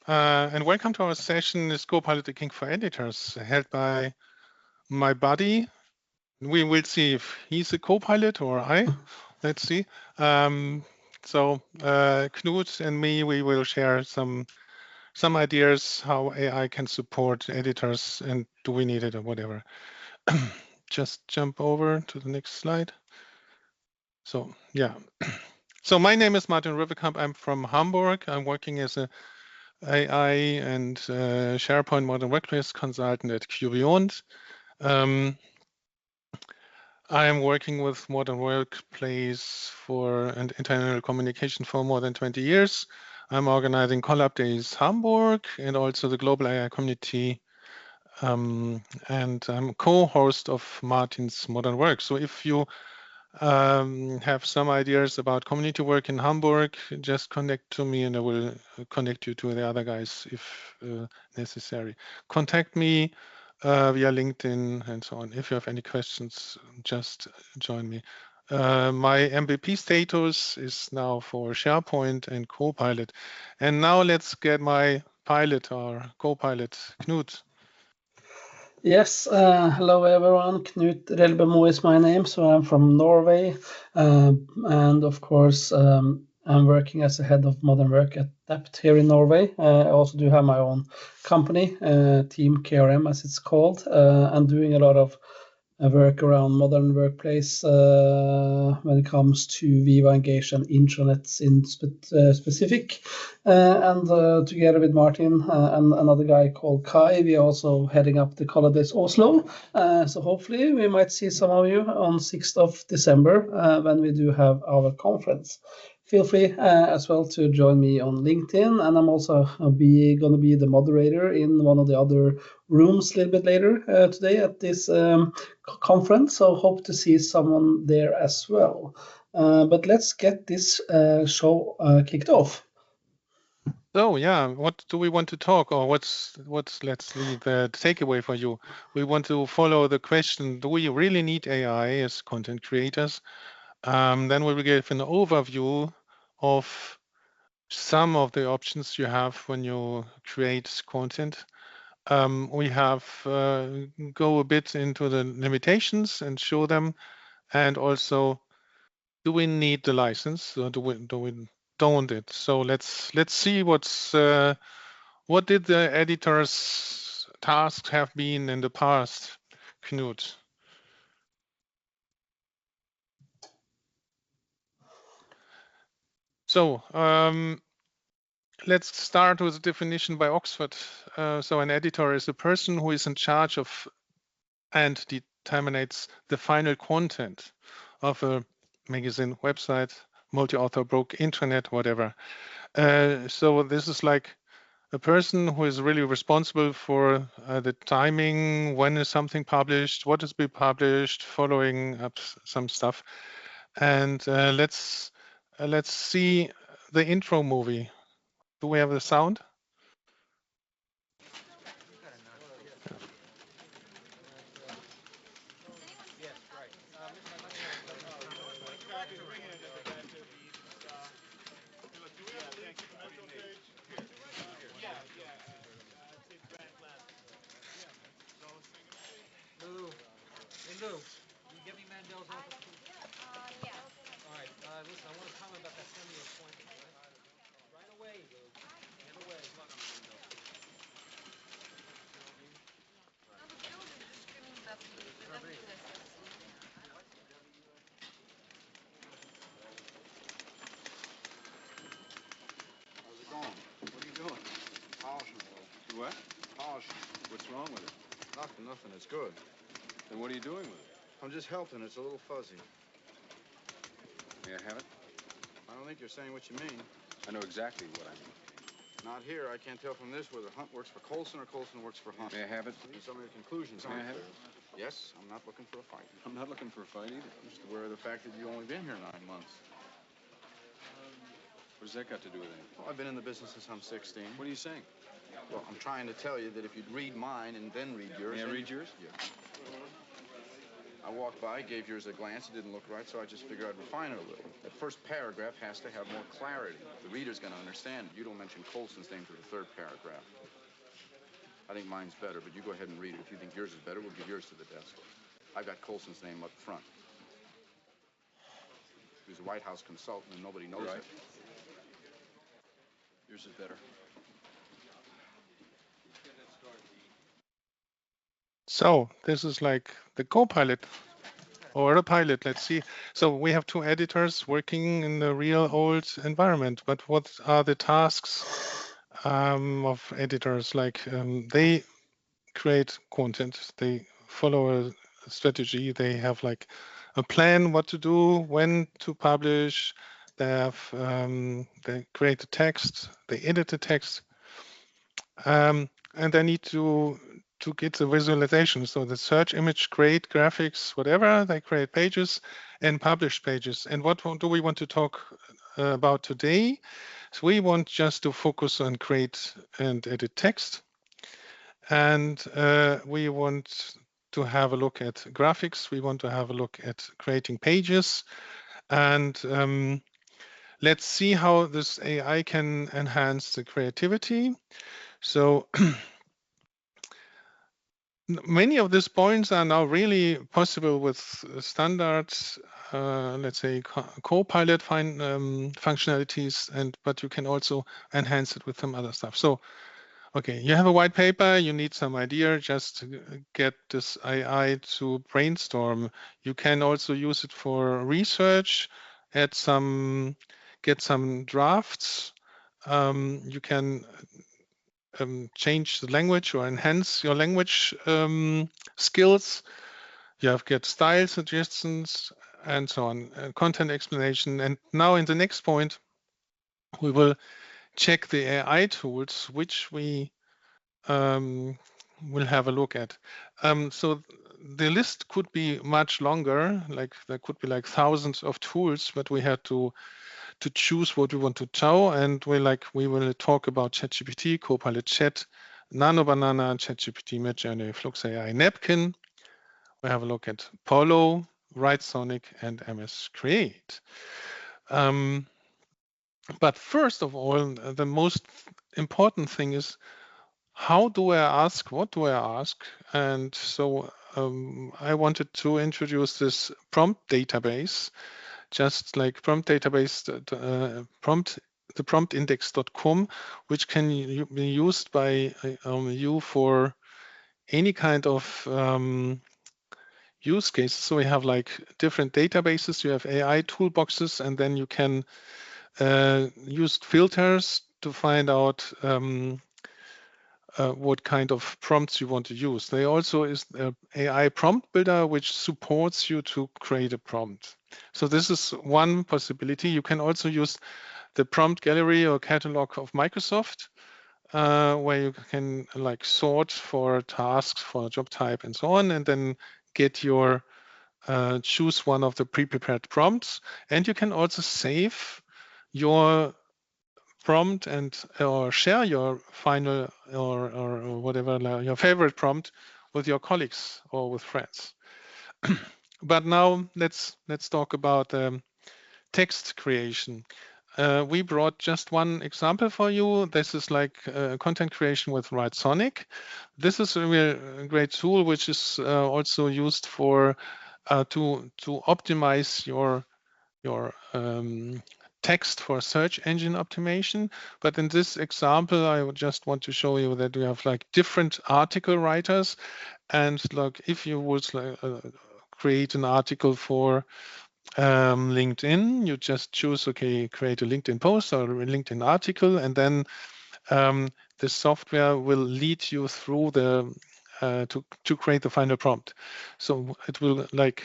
And welcome to our session, is Copilot the King for Editors, held by my buddy. We will see if he's a Copilot or I. Let's see. Knut and me, we will share some ideas how AI can support editors and do we need it or whatever. Just jump over to the next slide. So yeah. So my name is Martin Rövekamp. I'm from Hamburg. I'm working as a AI and SharePoint Modern Workplace consultant at q.beyond. I am working with Modern Workplace and internal communication for more than 20 years. I'm organizing Collab Days Hamburg and also the Global AI Community. And I'm co-host of Martin's Modern Work. So if you have some ideas about community work in Hamburg, just connect to me and I will connect you to the other guys if necessary. Contact me via LinkedIn and so on. If you have any questions, just join me. My MVP status is now for SharePoint and Copilot. And now let's get my pilot or Copilot, Knut. Yes, hello everyone. Knut Relbe-Moe is my name, so I'm from Norway. And of course, I'm working as a head of modern work at Dept here in Norway. I also do have my own company, Team KRM as it's called, and doing a lot of work around modern workplace when it comes to Viva Engage and intranets in specific. And together with Martin and another guy called Kai, we are also heading up the Collab Days Oslo. So hopefully we might see some of you on 6th of December when we do have our conference. Feel free as well to join me on LinkedIn, and I'm also going to be the moderator in one of the other rooms a little bit later today at this conference. So hope to see someone there as well. But let's get this show kicked off. So yeah, what do we want to talk, or let's leave the takeaway for you. We want to follow the question: do we really need AI as content creators? Then we will give an overview of some of the options you have when you create content. We have go a bit into the limitations and show them, and also, do we need the license or do we don't it? So let's see what did the editor's tasks have been in the past, Knut? So let's start with a definition by Oxford. So an editor is a person who is in charge of and determines the final content of a magazine, website, multi-author book, intranet, whatever. So this is like a person who is really responsible for the timing, when is something published, what is being published, following up some stuff. And let's see the intro movie. Do we have the sound? What? Polishing. What's wrong with it? Nothing. It's good. Then what are you doing with it? I'm just helping. It's a little fuzzy. May I have it? I don't think you're saying what you mean. I know exactly what I mean. Not here. I can't tell from this whether Hunt works for Colson or Colson works for Hunt. May I have it, please? Some of your conclusions aren't clear. Yes, I'm not looking for a fight. I'm not looking for a fight either. I'm just aware of the fact that you've only been here 9 months. What does that got to do with anything? Well, I've been in the business since I'm 16. What are you saying? Well, I'm trying to tell you that if you'd read mine and then read yours... May I read yours? Yeah. I walked by, gave yours a glance. It didn't look right, so I just figured I'd refine it a little. That first paragraph has to have more clarity. The reader's going to understand it. You don't mention Colson's name to the third paragraph. I think mine's better, but you go ahead and read it. If you think yours is better, we'll give yours to the desk. I've got Colson's name up front. He was a White House consultant, and nobody knows it. Yours is better. So this is like the Copilot or a pilot. Let's see. So we have two editors working in the real old environment, but what are the tasks of editors? Like they create content, they follow a strategy, they have like a plan what to do, when to publish. They have they create the text, they edit the text, and they need to get the visualization. So the search image, create graphics, whatever. They create pages and publish pages. And what do we want to talk about today? So we want just to focus on create and edit text. And we want to have a look at graphics. We want to have a look at creating pages. And let's see how this AI can enhance the creativity. So many of these points are now really possible with standards, let's say Copilot functionalities, but you can also enhance it with some other stuff. So, okay, you have a white paper, you need some idea, just get this AI to brainstorm. You can also use it for research, get some drafts. You can change the language or enhance your language skills. You have get style suggestions and so on, content explanation. And now in the next point, we will check the AI tools, which we will have a look at. So the list could be much longer, like there could be like thousands of tools, but we had to choose what we want to show, and we will talk about ChatGPT, Copilot Chat, Nano Banana, ChatGPT, Midjourney, Flux AI, Napkin. We have a look at Polo, Write-Sonic, and MS Create. But first of all, the most important thing is, how do I ask? What do I ask? And so I wanted to introduce this prompt database, just like prompt database, the promptindex.com, which can be used by you for any kind of use cases. So we have like different databases, you have AI toolboxes, and then you can use filters to find out what kind of prompts you want to use. There also is an AI prompt builder, which supports you to create a prompt. So this is one possibility. You can also use the prompt gallery or catalog of Microsoft, where you can like sort for tasks, for job type, and so on, and then get your choose one of the pre-prepared prompts. And you can also save your prompt and or share your final or whatever your favorite prompt with your colleagues or with friends. But now let's talk about text creation. We brought just one example for you. This is like content creation with Write-Sonic. This is a real great tool, which is also used for to optimize your text for search engine optimization. But in this example, I would just want to show you that we have like different article writers, and like if you would create an article for LinkedIn, you just choose, okay, create a LinkedIn post or a LinkedIn article, and then the software will lead you through the to create the final prompt. So it will like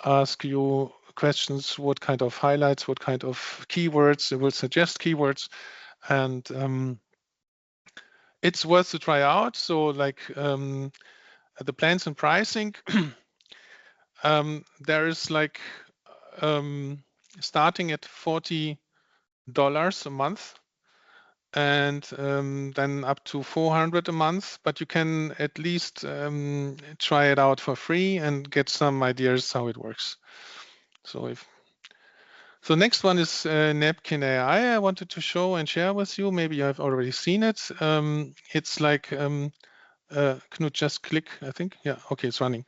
ask you questions, what kind of highlights, what kind of keywords, it will suggest keywords, and it's worth to try out. So like the plans and pricing, there is like starting at $40 a month, and then up to 400 a month, but you can at least try it out for free and get some ideas how it works. So next one is Napkin AI. I wanted to show and share with you. Maybe you have already seen it. It's like Knut, just click, I think. Yeah, okay, it's running.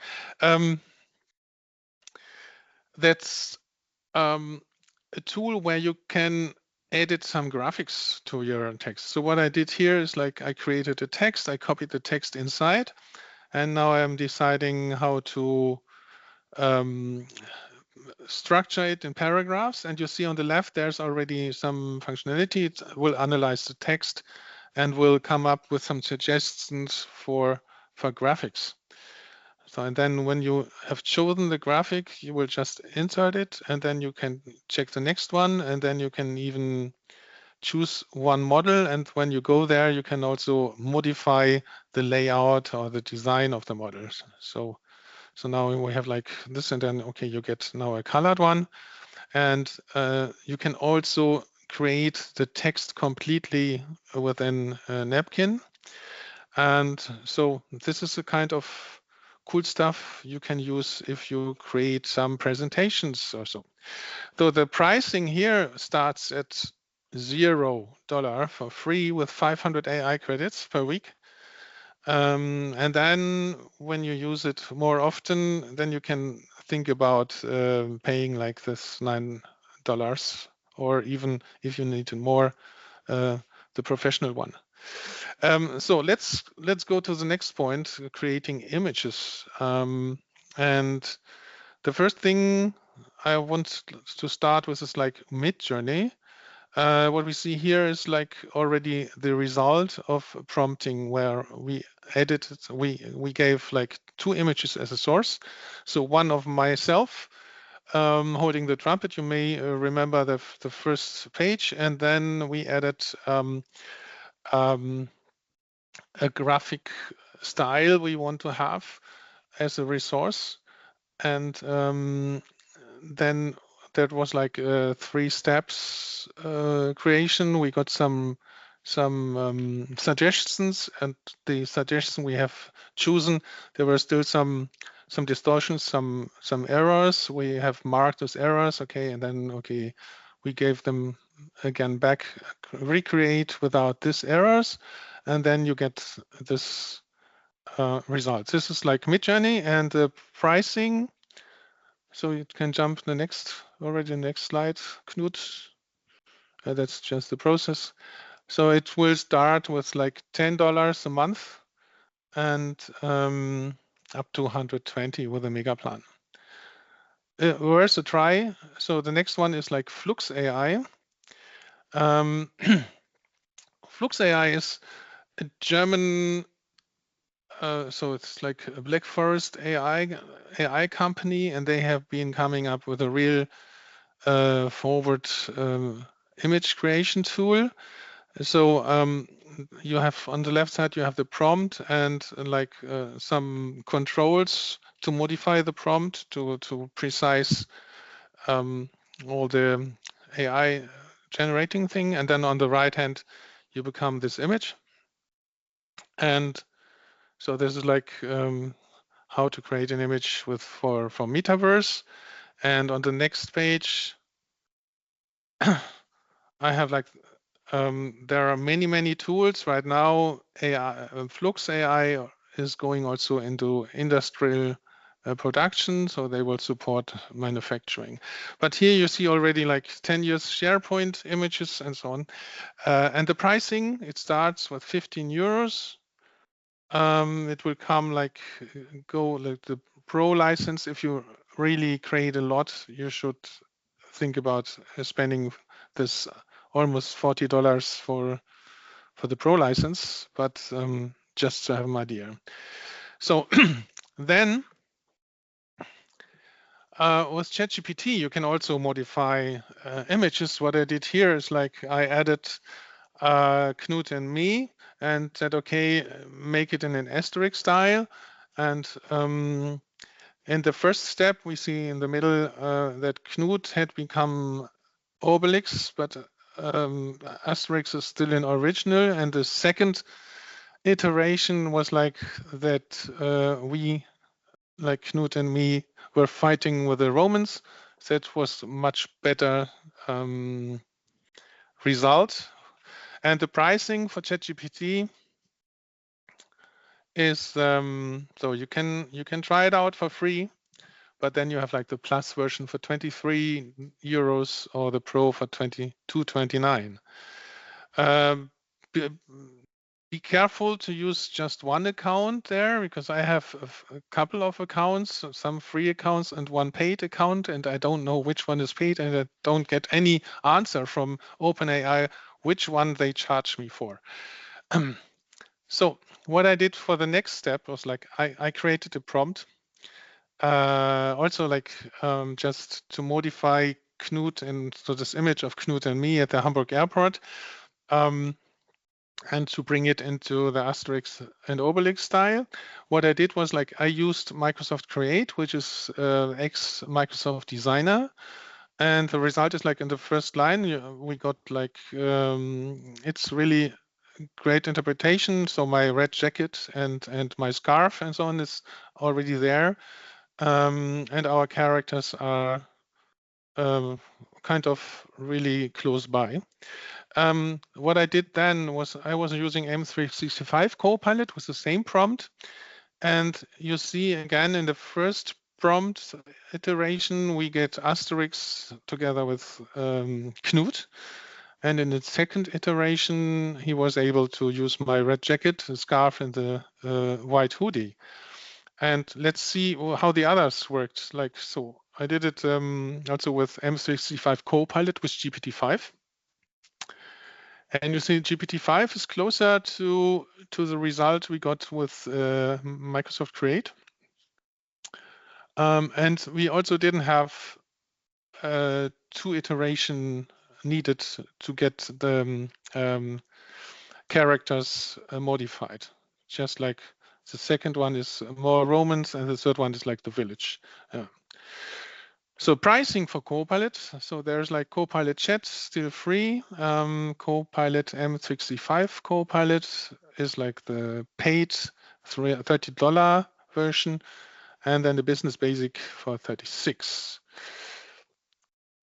That's a tool where you can edit some graphics to your text. So what I did here is like I created a text, I copied the text inside, and now I'm deciding how to structure it in paragraphs. And you see on the left, there's already some functionality. It will analyze the text and will come up with some suggestions for graphics. So, and then when you have chosen the graphic, you will just insert it, and then you can check the next one, and then you can even choose one model. And when you go there, you can also modify the layout or the design of the models. So now we have like this, and then, okay, you get now a colored one. And you can also create the text completely within Napkin. And so this is a kind of cool stuff you can use if you create some presentations or so. So the pricing here starts at $0 for free with 500 AI credits per week. And then when you use it more often, then you can think about paying like this $9, or even if you need more, the professional one. So let's go to the next point, creating images. And the first thing I want to start with is like Midjourney. What we see here is like already the result of prompting, where we edited, we gave like 2 images as a source. So one of myself holding the trumpet, you may remember the first page, and then we added a graphic style we want to have as a resource. And then that was like 3 steps creation. We got some suggestions, and the suggestion we have chosen, there were still some distortions, some errors. We have marked those errors, okay, and then okay, we gave them again back, recreate without these errors, and then you get this results. This is like Midjourney, and the pricing. So you can jump the next slide, Knut. That's just the process. So it will start with like $10 a month, and up to 120 with a mega plan. Where's the try? So the next one is like Flux AI. Flux AI is a German, so it's like a Black Forest AI company, and they have been coming up with a real forward image creation tool. So you have on the left side, you have the prompt and like some controls to modify the prompt to precise all the AI generating thing. And then on the right hand, you become this image. And so this is like how to create an image for Metaverse. And on the next page, I have like there are many tools right now. AI, Flux AI is going also into industrial production, so they will support manufacturing. But here you see already like 10 years SharePoint images and so on. And the pricing, it starts with 15 euros. It will come like the pro license. If you really create a lot, you should think about spending this almost $40 for the pro license, but just to have an idea. So then with ChatGPT, you can also modify images. What I did here is like I added Knut and me and said, okay, make it in an asterisk style. And in the first step, we see in the middle that Knut had become Obelix, but Asterix is still in original, and the second iteration was like that we, like Knut and me, were fighting with the Romans. That was much better result. And the pricing for ChatGPT is so you can try it out for free, but then you have like the plus version for 23 euros or the pro for 22.29. Be careful to use just one account there, because I have a couple of accounts, some free accounts and one paid account, and I don't know which one is paid, and I don't get any answer from OpenAI which one they charge me for. So what I did for the next step was like I created a prompt, also like just to modify Knut, and so this image of Knut and me at the Hamburg airport, and to bring it into the Asterix and Obelix style. What I did was like I used Microsoft Create, which is ex Microsoft Designer. And the result is like in the first line, we got like, it's really great interpretation. So my red jacket and my scarf and so on is already there. And our characters are kind of really close by. What I did then was I was using M365 Copilot with the same prompt. And you see again in the first prompt iteration, we get Asterix together with Knut. And in the second iteration, he was able to use my red jacket, the scarf, and the white hoodie. And let's see how the others worked. Like, so I did it also with M365 Copilot with GPT-5. And you see GPT-5 is closer to the result we got with Microsoft Create. And we also didn't have 2 iteration needed to get the characters modified. Just like the second one is more Romans, and the third one is like the village. So pricing for Copilot. So there's like Copilot Chat, still free. Copilot M365 Copilot is like the paid $30 version, and then the Business Basic for 36.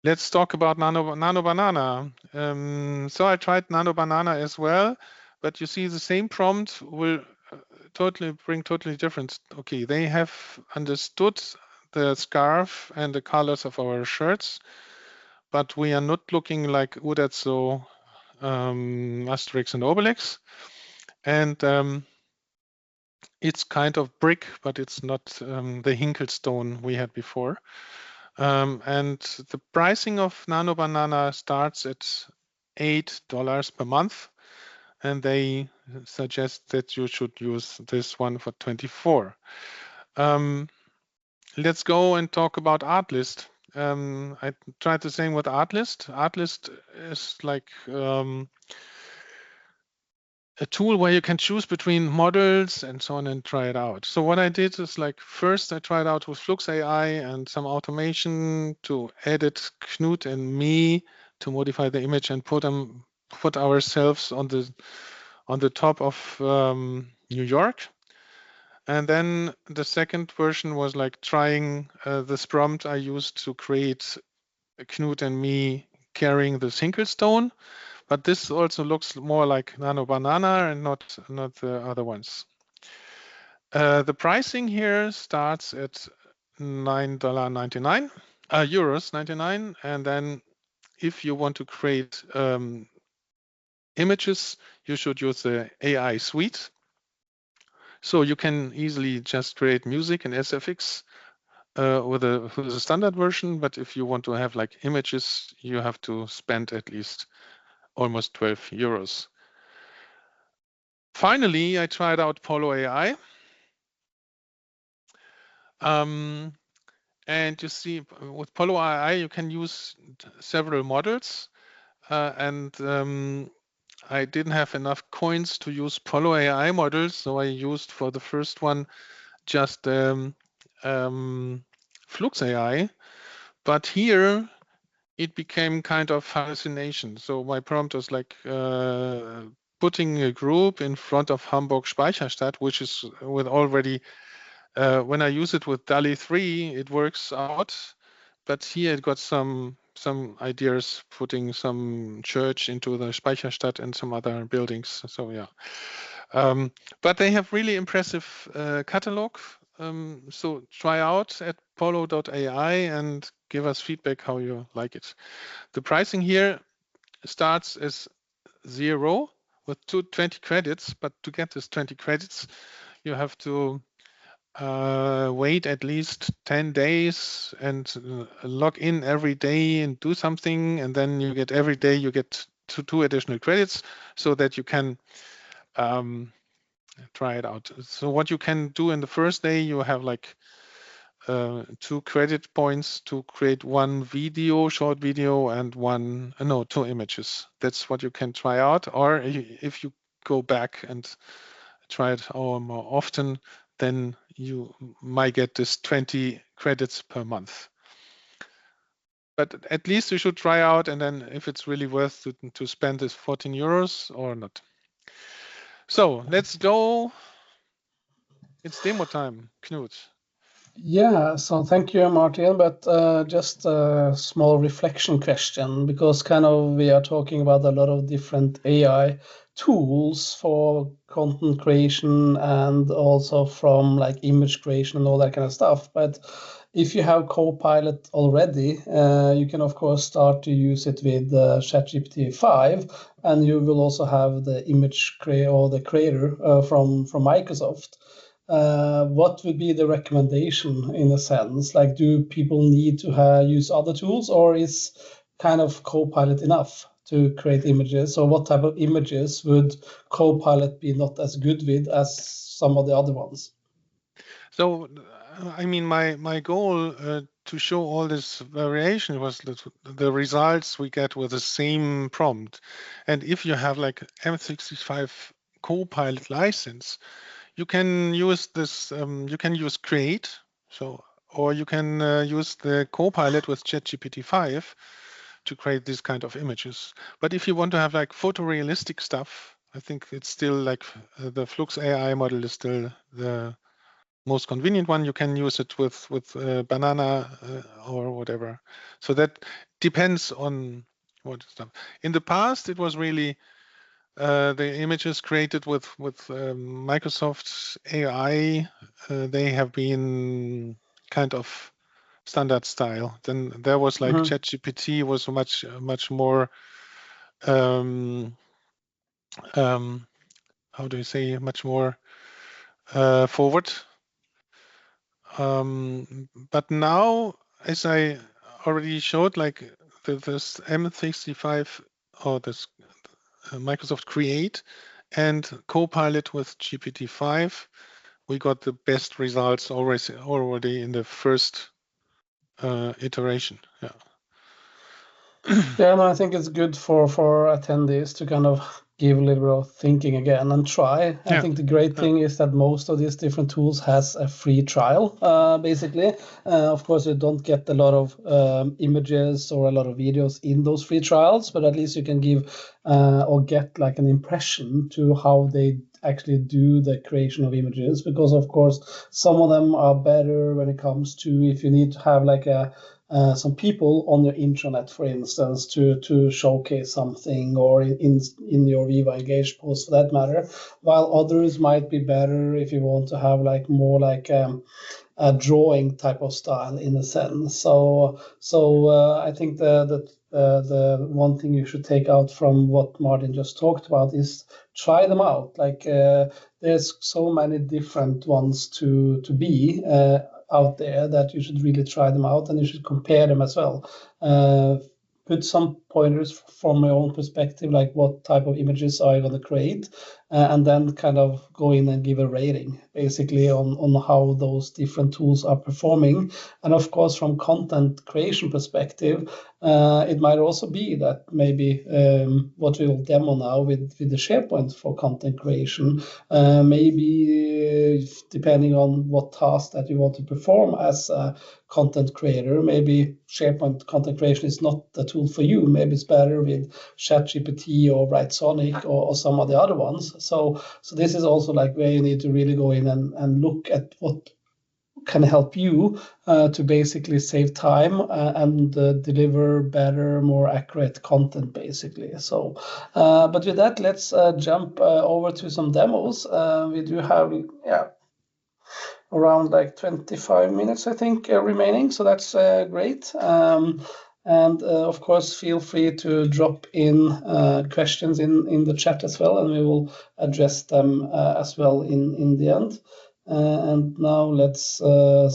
Let's talk about Nano Banana. So I tried Nano Banana as well, but you see the same prompt will bring totally different. Okay, they have understood the scarf and the colors of our shirts, but we are not looking like Uderzo, Asterix and Obelix. And it's kind of brick, but it's not the Hinkelstone we had before. And the pricing of Nano Banana starts at $8 per month, and they suggest that you should use this one for 24. Let's go and talk about Artlist. I tried the same with Artlist. Artlist is like a tool where you can choose between models and so on and try it out. So what I did is like first I tried out with Flux AI and some automation to edit Knut and me to modify the image and put ourselves on the top of New York. And then the second version was like trying this prompt I used to create Knut and me carrying the Hinkelstone. But this also looks more like Nano Banana and not the other ones. The pricing here starts at $9.99, euros 99, and then if you want to create images, you should use the AI suite. So you can easily just create music in SFX with the standard version, but if you want to have like images, you have to spend at least almost 12 euros. Finally, I tried out Polo AI. And you see with Polo AI, you can use several models. And I didn't have enough coins to use Polo AI models, so I used for the first one just Flux AI. But here it became kind of hallucination. So my prompt was like putting a group in front of Hamburg Speicherstadt, which is with already, when I use it with DALL-E 3, it works out. But here it got some ideas, putting some church into the Speicherstadt and some other buildings. So yeah. But they have really impressive catalog. So try out at polo.ai and give us feedback how you like it. The pricing here starts as 0 with 20 credits, but to get this 20 credits, you have to wait at least 10 days and log in every day and do something, and then you get every day you get two additional credits so that you can try it out. So what you can do in the first day, you have like 2 credit points to create one video, short video, and two images. That's what you can try out. Or if you go back and try it more often, then you might get this 20 credits per month. But at least you should try out, and then if it's really worth to spend this 14 euros or not. So let's go. It's demo time, Knut. Yeah, so thank you, Martin. But just a small reflection question, because kind of we are talking about a lot of different AI tools for content creation and also from like image creation and all that kind of stuff. But if you have Copilot already, you can of course start to use it with ChatGPT 5, and you will also have the image creator from Microsoft. What would be the recommendation in a sense? Like, do people need to use other tools, or is kind of Copilot enough to create images? Or what type of images would Copilot be not as good with as some of the other ones? So, I mean, my goal to show all this variation was the results we get with the same prompt. And if you have like M365 Copilot license, you can use this. You can use Create, or you can use the Copilot with ChatGPT 5 to create these kind of images. But if you want to have like photorealistic stuff, I think it's still like the Flux AI model is still the most convenient one. You can use it with Banana or whatever. So that depends on what stuff. In the past, it was really the images created with Microsoft AI. They have been kind of standard style. Then there was like ChatGPT was much more. How do you say, much more forward. But now, as I already showed, like this M365 or this Microsoft Create and Copilot with GPT-5, we got the best results already in the first iteration. Yeah. Yeah, no, I think it's good for attendees to kind of give a little bit of thinking again and try. I think the great thing is that most of these different tools has a free trial, basically. Of course, you don't get a lot of images or a lot of videos in those free trials, but at least you can give or get like an impression to how they actually do the creation of images, because of course some of them are better when it comes to if you need to have like some people on your intranet, for instance, to showcase something, or in your Viva Engage post for that matter, while others might be better if you want to have like more like a drawing type of style in a sense. So I think the one thing you should take out from what Martin just talked about is try them out. Like there's so many different ones to be out there that you should really try them out, and you should compare them as well. Put some pointers from my own perspective, like what type of images are you going to create, and then kind of go in and give a rating basically on how those different tools are performing. And of course, from content creation perspective, it might also be that maybe what we will demo now with the SharePoint for content creation, maybe depending on what task that you want to perform as a content creator. Maybe SharePoint content creation is not the tool for you. Maybe it's better with ChatGPT or Write or some of the other ones. So this is also like where you need to really go in and look at what can help you to basically save time and deliver better, more accurate content, basically. So, but with that, let's jump over to some demos. We do have, around like 25 minutes, I think, remaining. So that's great. And of course, feel free to drop in questions in the chat as well, and we will address them as well in the end. And now let's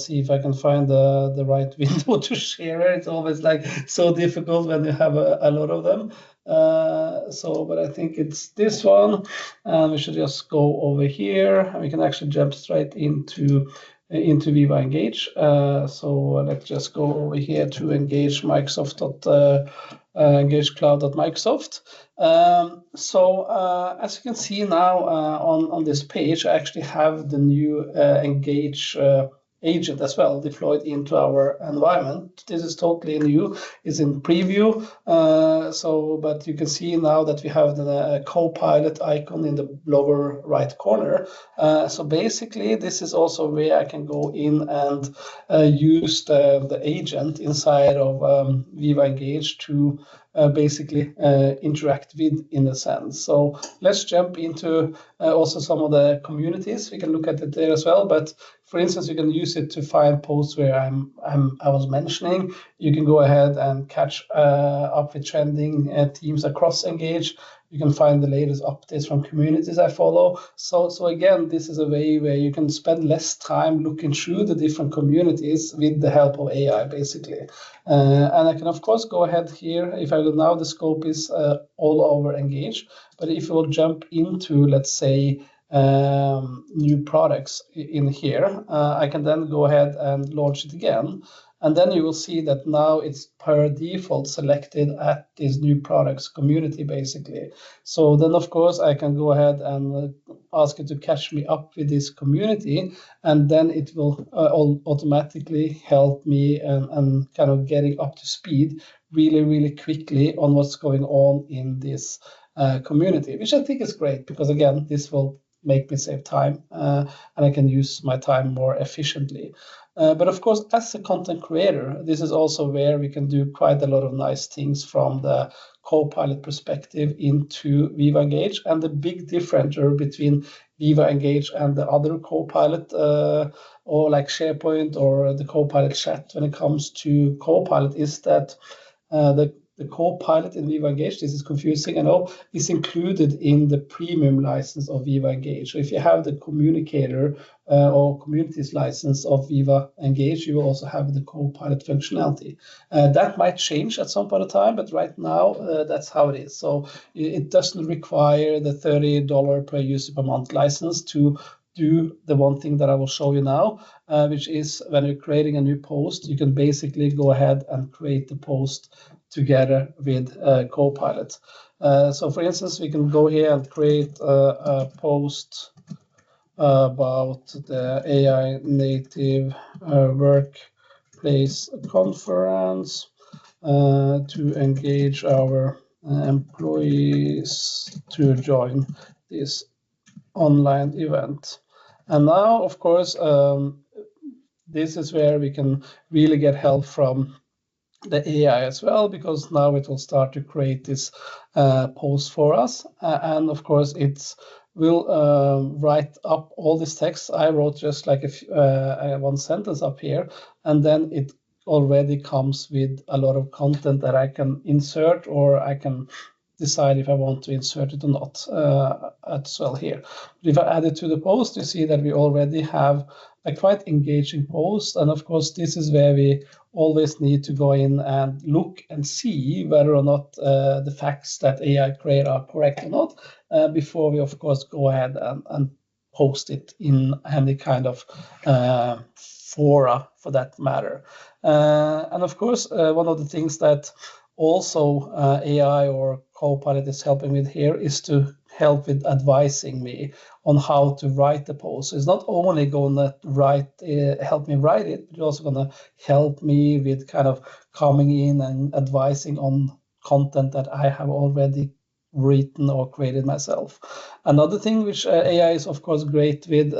see if I can find the right window to share. It's always like so difficult when you have a lot of them. But I think it's this one, and we should just go over here, and we can actually jump straight into Viva Engage. So let's just go over here to Engage Microsoft. engagecloud.microsoft. As you can see now on this page, I actually have the new Engage agent as well deployed into our environment. This is totally new, it's in preview. But you can see now that we have the Copilot icon in the lower right corner. So basically, this is also where I can go in and use the agent inside of Viva Engage to basically interact with, in a sense. So let's jump into also some of the communities. We can look at it there as well. But for instance, you can use it to find posts where I was mentioning. You can go ahead and catch up with trending themes across Engage. You can find the latest updates from communities I follow. So again, this is a way where you can spend less time looking through the different communities with the help of AI, basically. And I can, of course, go ahead here. If I go now, the scope is all over Engage. But if you will jump into, let's say, new products in here, I can then go ahead and launch it again. And then you will see that now it's per default selected at this new products community, basically. So then, of course, I can go ahead and ask it to catch me up with this community, and then it will automatically help me and kind of getting up to speed really, really quickly on what's going on in this community, which I think is great because, again, this will make me save time and I can use my time more efficiently. But of course, as a content creator, this is also where we can do quite a lot of nice things from the Copilot perspective into Viva Engage. And the big differentiator between Viva Engage and the other Copilot or like SharePoint or the Copilot chat when it comes to Copilot is that the Copilot in Viva Engage, this is confusing, I know, is included in the premium license of Viva Engage. So if you have the communicator or communities license of Viva Engage, you will also have the Copilot functionality. That might change at some point of time, but right now, that's how it is. So it doesn't require the $30 per user per month license to do the one thing that I will show you now, which is when you're creating a new post, you can basically go ahead and create the post together with Copilot. So for instance, we can go here and create a post about the AI native workplace conference to engage our employees to join this online event. And now, of course, this is where we can really get help from the AI as well, because now it will start to create this post for us. And of course, it will write up all this text. I wrote just like one sentence up here, and then it already comes with a lot of content that I can insert, or I can decide if I want to insert it or not as well here. But if I add it to the post, you see that we already have a quite engaging post. And of course, this is where we always need to go in and look and see whether or not the facts that AI create are correct or not, before we, of course, go ahead and post it in any kind of fora for that matter. And of course, one of the things that also AI or Copilot is helping with here is to help with advising me on how to write the post. So it's not only going to help me write it, but it's also going to help me with kind of coming in and advising on content that I have already written or created myself. Another thing which AI is of course great with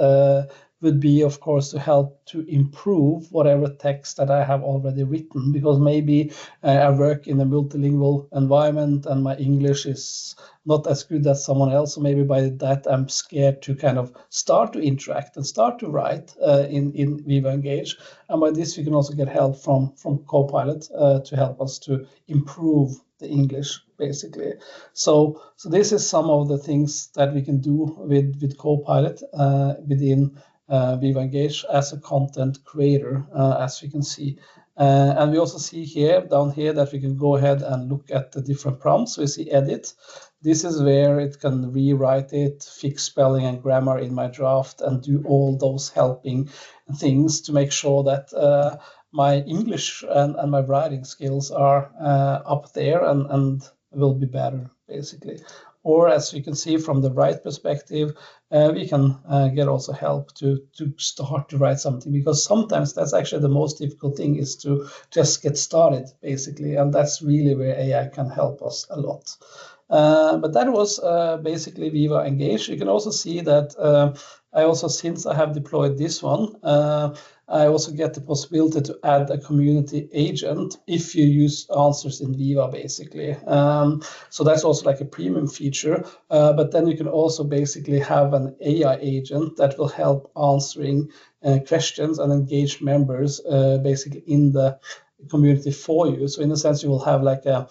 would be, of course, to help to improve whatever text that I have already written, because maybe I work in a multilingual environment and my English is not as good as someone else. So maybe by that I'm scared to kind of start to interact and start to write in Viva Engage. And by this we can also get help from Copilot to help us to improve the English, basically. So this is some of the things that we can do with Copilot within Viva Engage as a content creator, as we can see. And we also see here, down here, that we can go ahead and look at the different prompts. So we see edit. This is where it can rewrite it, fix spelling and grammar in my draft, and do all those helping things to make sure that my English and my writing skills are up there and will be better, basically. Or as you can see from the right perspective, we can get also help to start to write something, because sometimes that's actually the most difficult thing, is to just get started, basically. And that's really where AI can help us a lot. But that was basically Viva Engage. You can also see that I also, since I have deployed this one, I also get the possibility to add a community agent if you use answers in Viva, basically. So that's also like a premium feature. But then you can also basically have an AI agent that will help answering questions and engage members basically in the community for you. So in a sense, you will have like a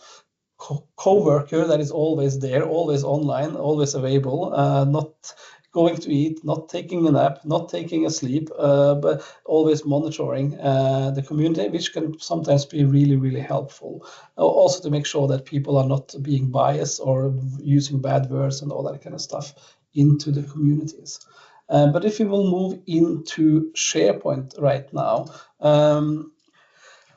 co-worker that is always there, always online, always available, not going to eat, not taking a nap, not taking a sleep, but always monitoring the community, which can sometimes be really, really helpful. Also to make sure that people are not being biased or using bad words and all that kind of stuff into the communities. But if you will move into SharePoint right now,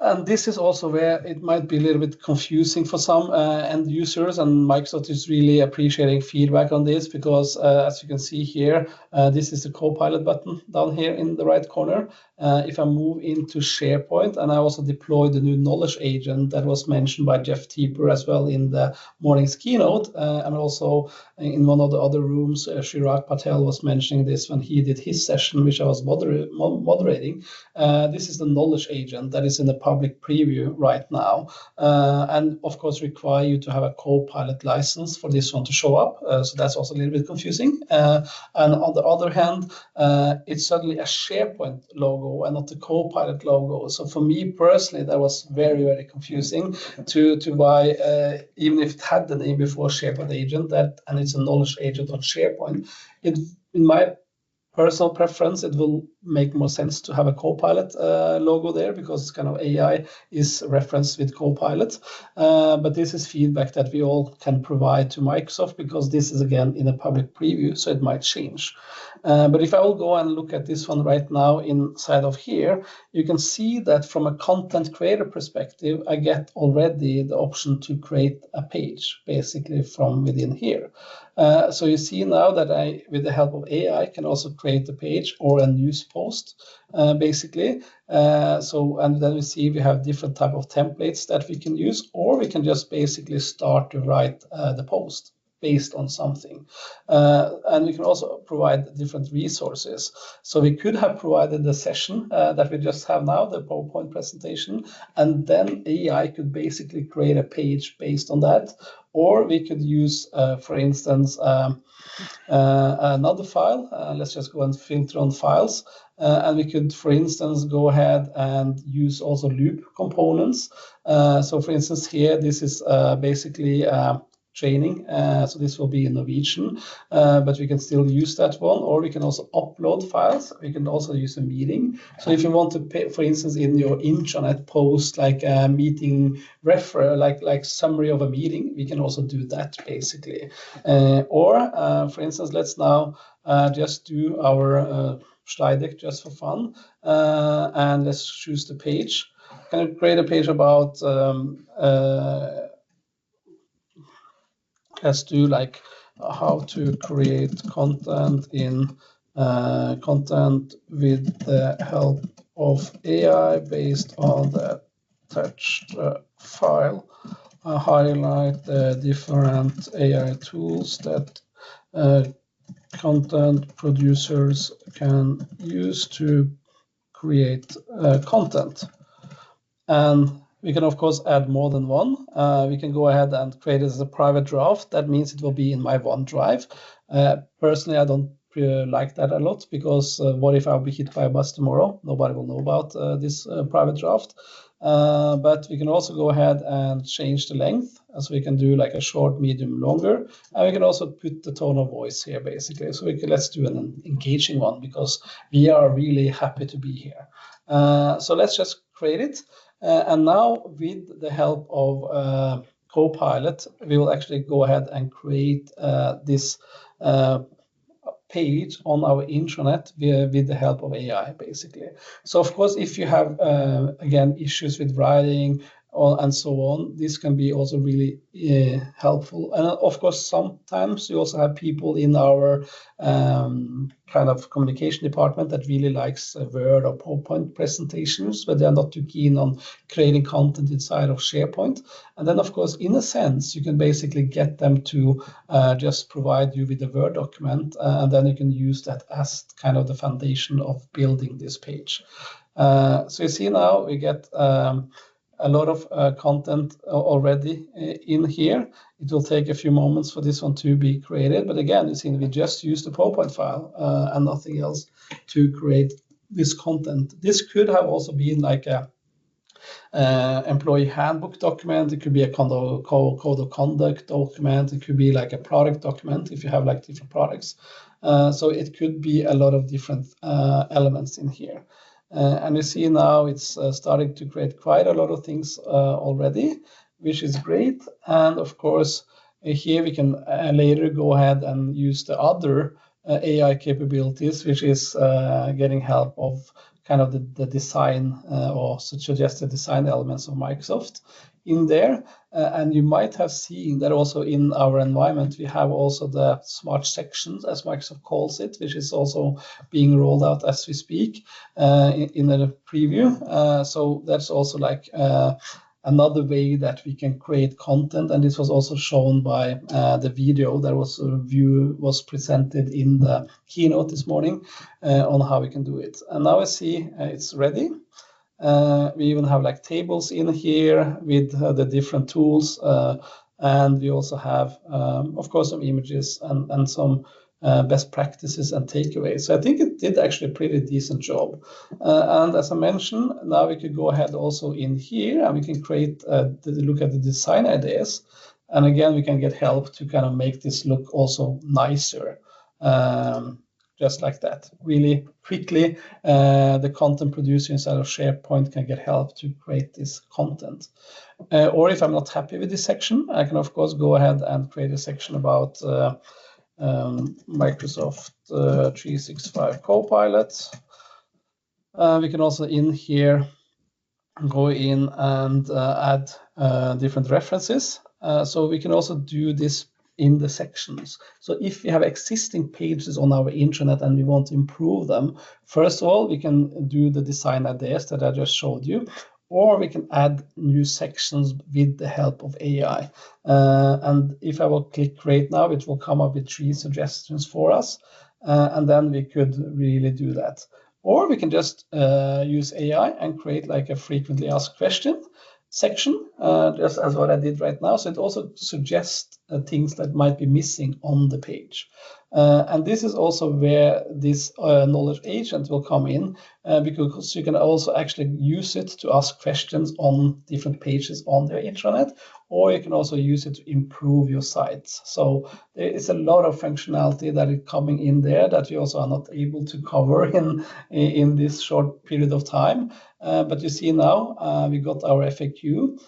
and this is also where it might be a little bit confusing for some end users, and Microsoft is really appreciating feedback on this, because as you can see here, this is the Copilot button down here in the right corner. If I move into SharePoint, and I also deployed the new knowledge agent that was mentioned by Jeff Teeper as well in the morning's keynote, and also in one of the other rooms, Chirag Patel was mentioning this when he did his session, which I was moderating. This is the knowledge agent that is in the public preview right now, and of course require you to have a Copilot license for this one to show up. So that's also a little bit confusing. And on the other hand, it's suddenly a SharePoint logo and not the Copilot logo. So for me personally, that was very, very confusing to buy, even if it had the name before SharePoint agent, and it's a knowledge agent on SharePoint. In my personal preference, it will make more sense to have a Copilot logo there, because kind of AI is referenced with Copilot. But this is feedback that we all can provide to Microsoft, because this is again in a public preview, so it might change. But if I will go and look at this one right now inside of here, you can see that from a content creator perspective, I get already the option to create a page basically from within here. So you see now that I, with the help of AI, can also create a page or a news post, basically. And then we see we have different type of templates that we can use, or we can just basically start to write the post based on something. And we can also provide different resources. So we could have provided the session that we just have now, the PowerPoint presentation, and then AI could basically create a page based on that. Or we could use, for instance, another file. Let's just go and filter on files. And we could, for instance, go ahead and use also loop components. So for instance, here, this is basically training. So this will be in Norwegian, but we can still use that one, or we can also upload files. We can also use a meeting. So if you want to pay, for instance, in your intranet post, like a meeting refer, like summary of a meeting, we can also do that basically. Or for instance, let's now just do our slide deck just for fun. And let's choose the page. Can I create a page about let's do like how to create content in content with the help of AI based on the attached file. Highlight the different AI tools that content producers can use to create content. And we can, of course, add more than one. We can go ahead and create it as a private draft. That means it will be in my OneDrive. Personally, I don't like that a lot, because what if I'll be hit by a bus tomorrow? Nobody will know about this private draft. But we can also go ahead and change the length, so we can do like a short, medium, longer, and we can also put the tone of voice here, basically. So let's do an engaging one, because we are really happy to be here. So let's just create it. And now, with the help of Copilot, we will actually go ahead and create this page on our intranet with the help of AI, basically. So, of course, if you have, again, issues with writing and so on, this can be also really helpful. And of course, sometimes you also have people in our kind of communication department that really likes Word or PowerPoint presentations, but they're not too keen on creating content inside of SharePoint. And then, of course, in a sense, you can basically get them to just provide you with a Word document, and then you can use that as kind of the foundation of building this page. So you see now we get a lot of content already in here. It will take a few moments for this one to be created. But again, you see we just used the PowerPoint file and nothing else to create this content. This could have also been like a employee handbook document. It could be a code of conduct document. It could be like a product document if you have like different products. So it could be a lot of different elements in here. And you see now it's starting to create quite a lot of things already, which is great. And of course, here we can later go ahead and use the other AI capabilities, which is getting help of kind of the design or suggested design elements of Microsoft in there. And you might have seen that also in our environment, we have also the smart sections, as Microsoft calls it, which is also being rolled out as we speak in the preview. So that's also like another way that we can create content. And this was also shown by the video that was presented in the keynote this morning on how we can do it. And now I see it's ready. We even have like tables in here with the different tools. And we also have, of course, some images and some best practices and takeaways. So I think it did actually a pretty decent job. And as I mentioned, now we could go ahead also in here and we can create, look at the design ideas. And again, we can get help to kind of make this look also nicer. Just like that, really quickly, the content producer inside of SharePoint can get help to create this content. Or if I'm not happy with this section, I can, of course, go ahead and create a section about Microsoft 365 Copilot. We can also in here go in and add different references. So we can also do this in the sections. So if we have existing pages on our intranet and we want to improve them, first of all, we can do the design ideas that I just showed you, or we can add new sections with the help of AI. And if I will click create now, it will come up with 3 suggestions for us. And then we could really do that. Or we can just use AI and create like a frequently asked question section, just as what I did right now. So it also suggests things that might be missing on the page. And this is also where this knowledge agent will come in, because you can also actually use it to ask questions on different pages on the intranet, or you can also use it to improve your sites. So there is a lot of functionality that is coming in there that we also are not able to cover in this short period of time. But you see now we got our FAQ.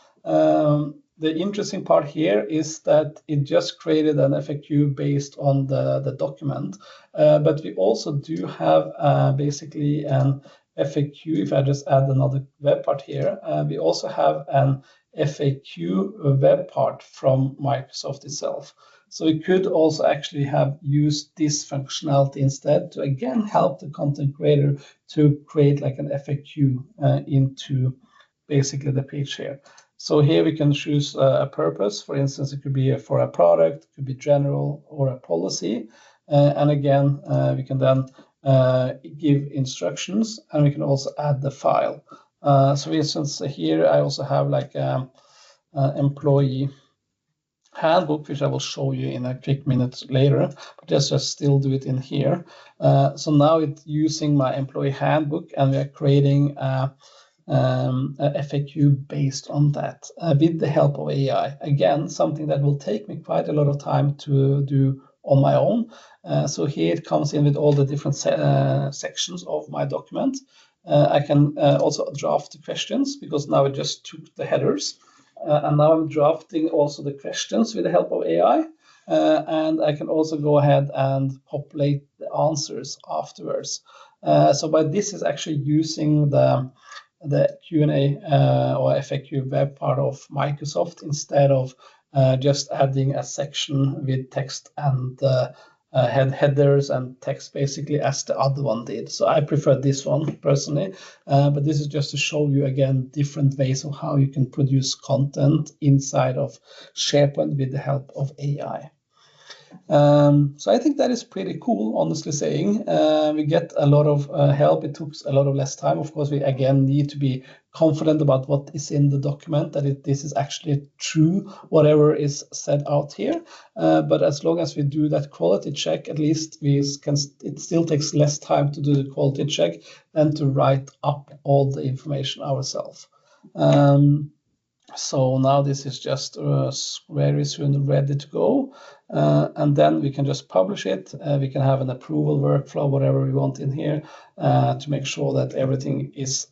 The interesting part here is that it just created an FAQ based on the document, but we also do have basically an FAQ. If I just add another web part here, we also have an FAQ web part from Microsoft itself. So we could also actually have used this functionality instead to again help the content creator to create like an FAQ into basically the page here. So here we can choose a purpose. For instance, it could be for a product, it could be general or a policy. And again, we can then give instructions, and we can also add the file. So for instance, here I also have like employee handbook, which I will show you in a quick minute later, but let's just still do it in here. So now it's using my employee handbook, and we are creating a FAQ based on that with the help of AI. Again, something that will take me quite a lot of time to do on my own. So here it comes in with all the different sections of my document. I can also draft the questions, because now I just took the headers. And now I'm drafting also the questions with the help of AI. And I can also go ahead and populate the answers afterwards. So by this is actually using the Q&A or FAQ web part of Microsoft, instead of just adding a section with text and headers and text basically as the other one did. So I prefer this one personally, but this is just to show you again different ways of how you can produce content inside of SharePoint with the help of AI. So I think that is pretty cool, honestly saying. We get a lot of help. It took a lot of less time. Of course, we again need to be confident about what is in the document, that this is actually true, whatever is said out here. But as long as we do that quality check, at least it still takes less time to do the quality check than to write up all the information ourselves. So now this is just very soon ready to go. And then we can just publish it. We can have an approval workflow, whatever we want in here, to make sure that everything is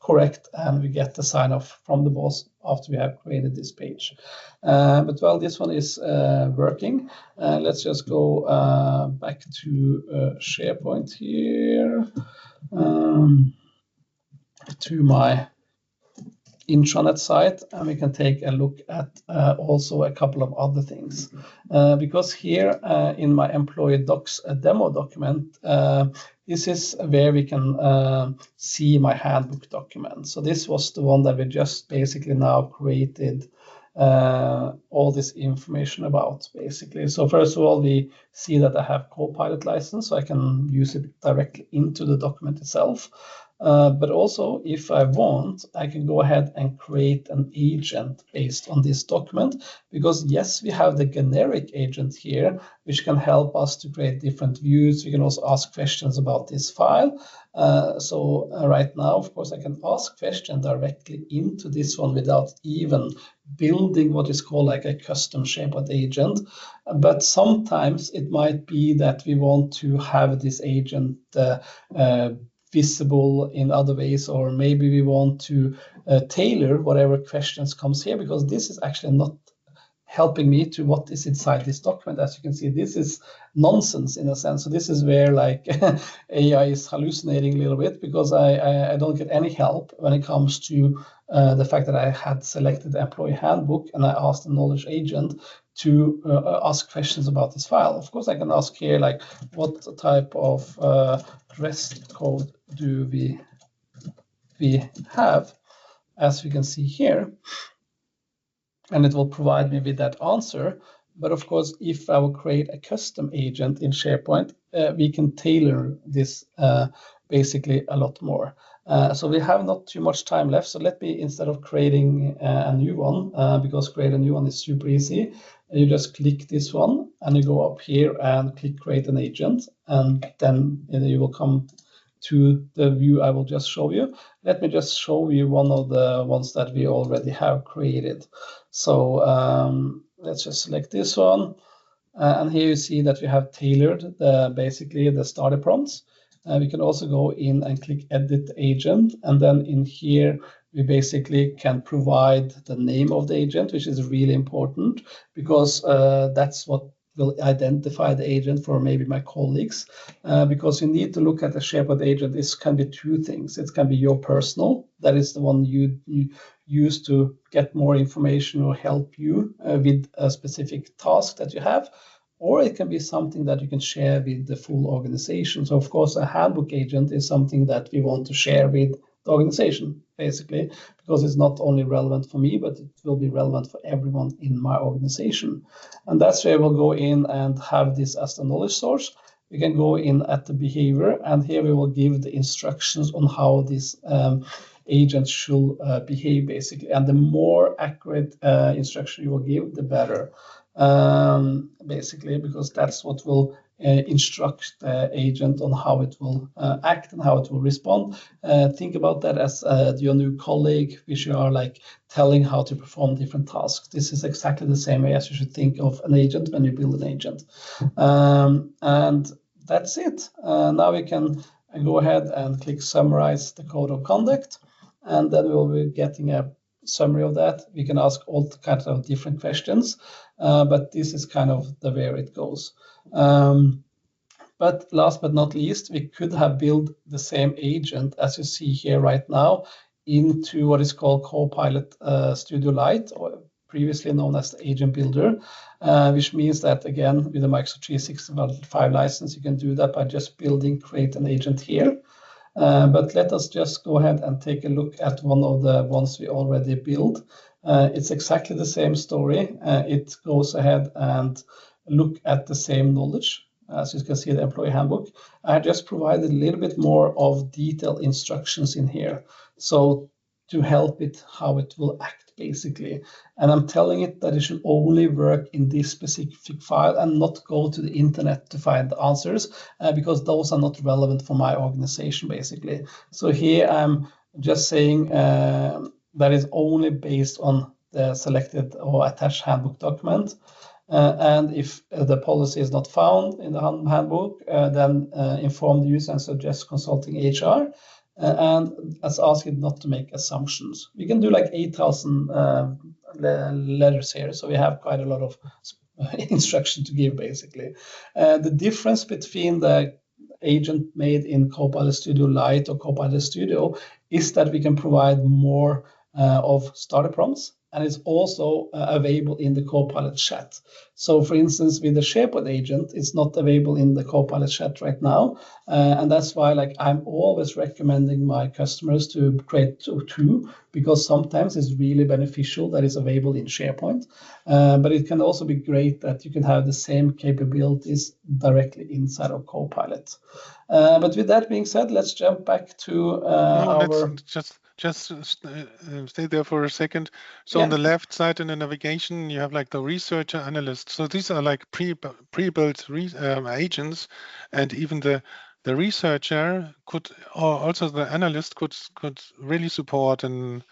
correct and we get the sign off from the boss after we have created this page. But while this one is working, let's just go back to SharePoint here, to my intranet site, and we can take a look at also a couple of other things. Because here in my employee docs demo document, this is where we can see my handbook document. So this was the one that we just basically now created all this information about, basically. So first of all, we see that I have Copilot license, so I can use it directly into the document itself. But also, if I want, I can go ahead and create an agent based on this document, because yes, we have the generic agent here, which can help us to create different views. We can also ask questions about this file. So right now, of course, I can ask questions directly into this one without even building what is called like a custom SharePoint agent. But sometimes it might be that we want to have this agent visible in other ways, or maybe we want to tailor whatever questions comes here, because this is actually not helping me to what is inside this document. As you can see, this is nonsense in a sense. So this is where like AI is hallucinating a little bit, because I don't get any help when it comes to the fact that I had selected the employee handbook and I asked the knowledge agent to ask questions about this file. Of course, I can ask here, like, what type of dress code do we have, as we can see here, and it will provide me with that answer. But of course, if I will create a custom agent in SharePoint, we can tailor this basically a lot more. So we have not too much time left. So let me, instead of creating a new one, because create a new one is super easy, you just click this one and you go up here and click create an agent, and then you will come to the view I will just show you. Let me just show you one of the ones that we already have created. So let's just select this one. And here you see that we have tailored basically the starter prompts. We can also go in and click edit agent. And then in here, we basically can provide the name of the agent, which is really important, because that's what will identify the agent for maybe my colleagues, because you need to look at the SharePoint agent. This can be two things. It can be your personal, that is the one you use to get more information or help you with a specific task that you have, or it can be something that you can share with the full organization. So of course, a handbook agent is something that we want to share with the organization, basically, because it's not only relevant for me, but it will be relevant for everyone in my organization. And that's where we'll go in and have this as the knowledge source. We can go in at the behavior, and here we will give the instructions on how this agent should behave, basically. And the more accurate instruction you will give, the better, basically, because that's what will instruct the agent on how it will act and how it will respond. Think about that as your new colleague, which you are like telling how to perform different tasks. This is exactly the same way as you should think of an agent when you build an agent. And that's it. Now we can go ahead and click summarize the code of conduct, and then we'll be getting a summary of that. We can ask all kinds of different questions, but this is kind of the way it goes. But last but not least, we could have built the same agent as you see here right now into what is called Copilot Studio Lite, or previously known as the Agent Builder, which means that, again, with the Microsoft 365 license, you can do that by just create an agent here. But let us just go ahead and take a look at one of the ones we already built. It's exactly the same story. It goes ahead and look at the same knowledge. As you can see, the employee handbook. I just provided a little bit more of detailed instructions in here, so to help it how it will act, basically. And I'm telling it that it should only work in this specific file and not go to the internet to find the answers, because those are not relevant for my organization, basically. So here I'm just saying that is only based on the selected or attached handbook document. And if the policy is not found in the handbook, then inform the user and suggest consulting HR, and as asked it not to make assumptions. We can do like 8,000 letters here, so we have quite a lot of instruction to give, basically. The difference between the agent made in Copilot Studio Lite or Copilot Studio is that we can provide more of starter prompts, and it's also available in the Copilot chat. So for instance, with the SharePoint agent, it's not available in the Copilot chat right now. And that's why I'm always recommending my customers to create two, because sometimes it's really beneficial that it's available in SharePoint. But it can also be great that you can have the same capabilities directly inside of Copilot. But with that being said, let's jump back to let's just stay there for a second. So on the left side in the navigation, you have like the researcher analyst. So these are like pre-built agents, and even the researcher could, or also the analyst could really support an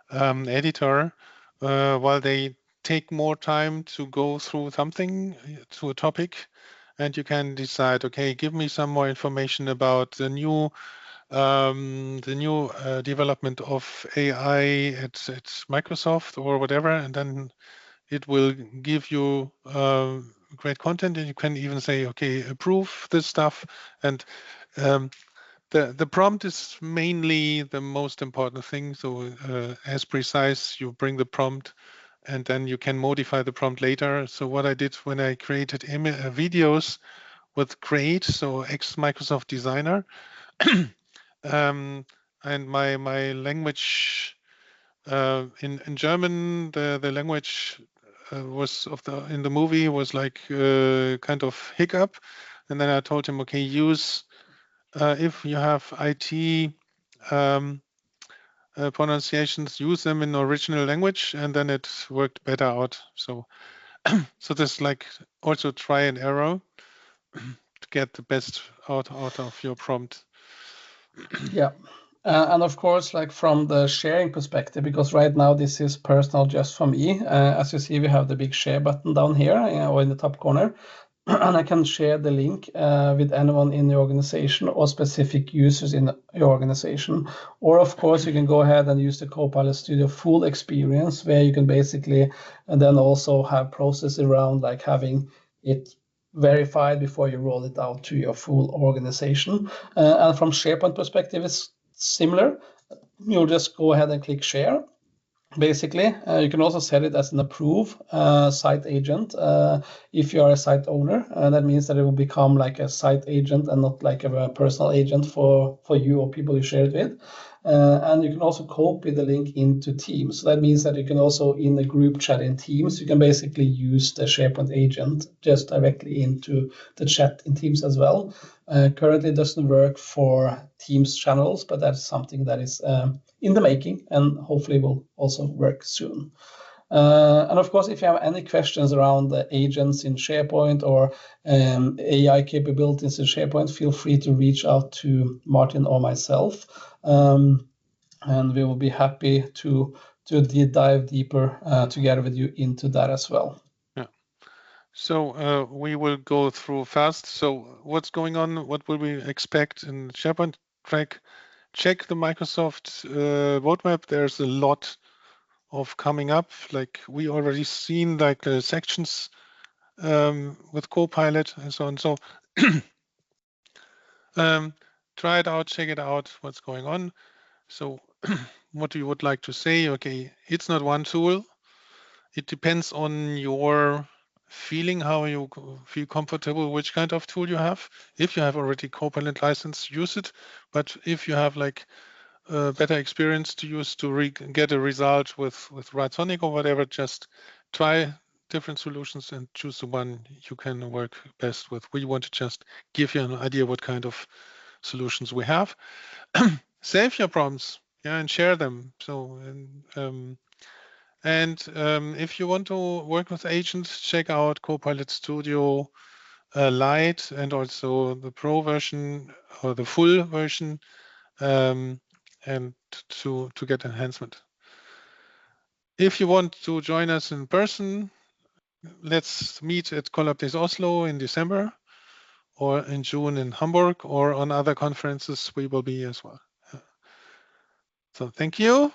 editor while they take more time to go through something, to a topic, and you can decide, okay, give me some more information about the new development of AI at Microsoft or whatever, and then it will give you great content, and you can even say, okay, approve this stuff. And the prompt is mainly the most important thing. So as precise, you bring the prompt, and then you can modify the prompt later. So what I did when I created videos with Create, so ex-Microsoft Designer, and my language in German, the language was in the movie was like kind of hiccup, and then I told him, okay, use if you have IT pronunciations, use them in the original language, and then it worked better out. So so this like also try and error to get the best out of your prompt. Yeah. And of course, like from the sharing perspective, because right now this is personal just for me. As you see, we have the big share button down here or in the top corner. And I can share the link with anyone in the organization or specific users in your organization. Or of course, you can go ahead and use the Copilot Studio full experience, where you can basically and then also have processes around like having it verified before you roll it out to your full organization. And from SharePoint perspective, it's similar. You'll just go ahead and click share. Basically, you can also set it as an approve site agent if you are a site owner. That means that it will become like a site agent and not like a personal agent for you or people you share it with. And you can also copy the link into Teams. So that means that you can also, in the group chat in Teams, you can basically use the SharePoint agent just directly into the chat in Teams as well. Currently, it doesn't work for Teams channels, but that's something that is in the making and hopefully will also work soon. And of course, if you have any questions around the agents in SharePoint or AI capabilities in SharePoint, feel free to reach out to Martin or myself. And we will be happy to dive deeper together with you into that as well. Yeah. So we will go through fast. So what's going on? What will we expect in SharePoint track? Check the Microsoft roadmap. There's a lot of coming up. Like we already seen like the sections with Copilot and so on. So try it out, check it out, what's going on. So what you would like to say, okay, it's not one tool. It depends on your feeling, how you feel comfortable, which kind of tool you have. If you have already Copilot license, use it. But if you have like a better experience to use to get a result with Writesonic or whatever, just try different solutions and choose the one you can work best with. We want to just give you an idea what kind of solutions we have. Save your prompts, yeah, and share them. So, if you want to work with agents, check out Copilot Studio Lite and also the Pro version or the full version, and to get enhancement. If you want to join us in person, let's meet at Collab Days Oslo in December, or in June in Hamburg, or on other conferences we will be as well. So thank you.